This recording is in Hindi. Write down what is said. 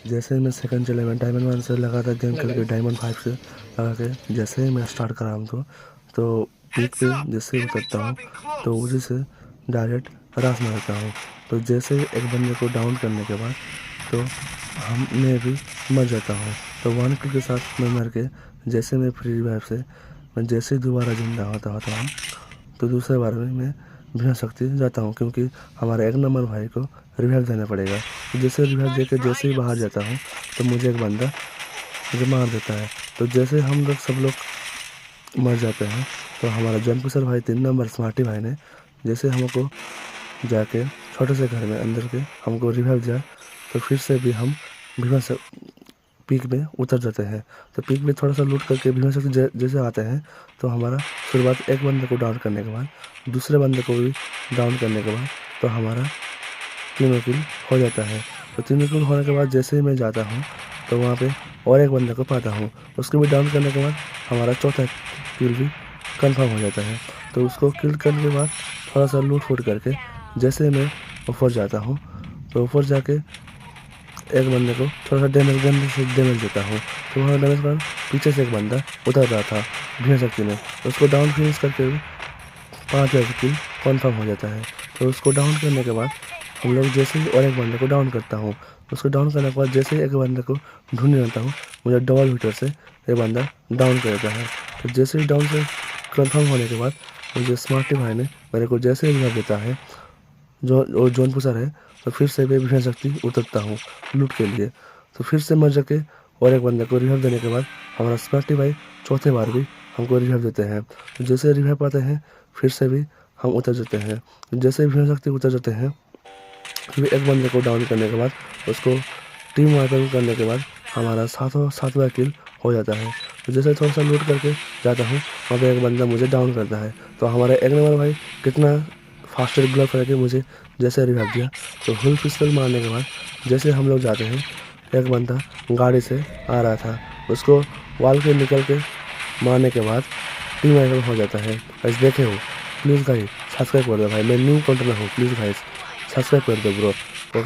जैसे ही मैं सेकंड चले मैं डायमंड 1 से लगातार गेम खेल के डायमंड 5 से लगा के जैसे ही मैं स्टार्ट करा हूँ तो पीक पे जैसे ही उतरता हूँ तो उसी से डायरेक्ट रास मारता हूँ। तो जैसे ही एक बंदे को डाउन करने के बाद तो मैं भी मर जाता हूँ। तो 1 किल के साथ मैं मर के जैसे मैं फ्री रिवाइव से मैं जैसे ही दोबारा जिंदा होता हूँ तो दूसरे बार में मैं बिना शक्ति जाता हूँ, क्योंकि हमारे एक नंबर भाई को रिवाइव देना पड़ेगा। तो जैसे रिवाइव देकर जैसे ही बाहर जाता हूँ तो मुझे एक बंदा मुझे मार देता है। तो जैसे हम लोग सब लोग मर जाते हैं तो हमारा जंपुसर भाई 3 नंबर स्मार्टी भाई ने जैसे हमको जाके छोटे से घर में अंदर के हमको रिवाइव दिया। तो फिर से भी हम भीमा से पीक में उतर जाते हैं। तो पीक में थोड़ा सा लूट करके भीमा शक्ति जैसे आते हैं तो हमारा शुरुआत एक बंदे को डाउन करने के बाद दूसरे बंदे को भी डाउन करने के बाद तो हमारा 3 किल हो जाता है। तो 3 किल होने के बाद जैसे ही मैं जाता हूँ तो वहाँ पे और एक बंदे को पाता हूँ। उसको भी डाउन करने के बाद हमारा चौथा किल भी कंफर्म हो जाता है। तो उसको किल करने के बाद थोड़ा सा लूट फूट करके जैसे मैं ऊपर जाता हूँ तो ऊपर जाके एक बंदे को थोड़ा सा डैमेज देता हूँ। तो वहाँ डैमेज कर पीछे से एक बंदा उतर रहा था भीम शक्ति में, तो उसको डाउन फिनिश करके 5 किल कन्फर्म हो जाता है। तो उसको डाउन करने के बाद हम लोग जैसे ही और एक बंदे को डाउन करता हूँ, उसको डाउन करने के बाद जैसे ही एक बंदे को ढूंढने लगता हूँ मुझे डबल हीटर से एक बंदा डाउन कर देता है। तो जैसे ही डाउन से कन्फर्म होने के बाद मुझे स्मार्टी भाई ने मेरे को जैसे ही रिवाइव देता है जो जौनपुर सर है, तो फिर से मैं बिना शक्ति उतरता हूँ लूट के लिए। तो फिर से मर जाके और एक बंदे को रिवाइव देने के बाद हमारा स्मार्टी भाई चौथे बार भी हमको रिवाइव देते हैं। तो जैसे रिवाइव पाते हैं फिर से भी हम उतर जाते हैं। तो जैसे ही बिना शक्ति उतर जाते हैं फिर एक बंदे को डाउन करने के बाद उसको टीम वाइप करने के बाद हमारा सातवां किल हो जाता है। तो जैसे थोड़ा सा लूट करके जाता हूँ वहाँ पे एक बंदा मुझे डाउन करता है। तो हमारा एक नंबर भाई कितना फास्टर ग्लव करके मुझे जैसे रिवाइव दिया। तो हुल पिस्टल मारने के बाद जैसे हम लोग जाते हैं एक बंदा गाड़ी से आ रहा था, उसको वाल के निकल के मारने के बाद टीम वाइप हो जाता है। बस देखे हो प्लीज़ भाई सब्सक्राइब कर दो भाई, मैं न्यू कंटेंट हूँ, प्लीज़ भाई सब्सक्राइब कर दो ब्रो।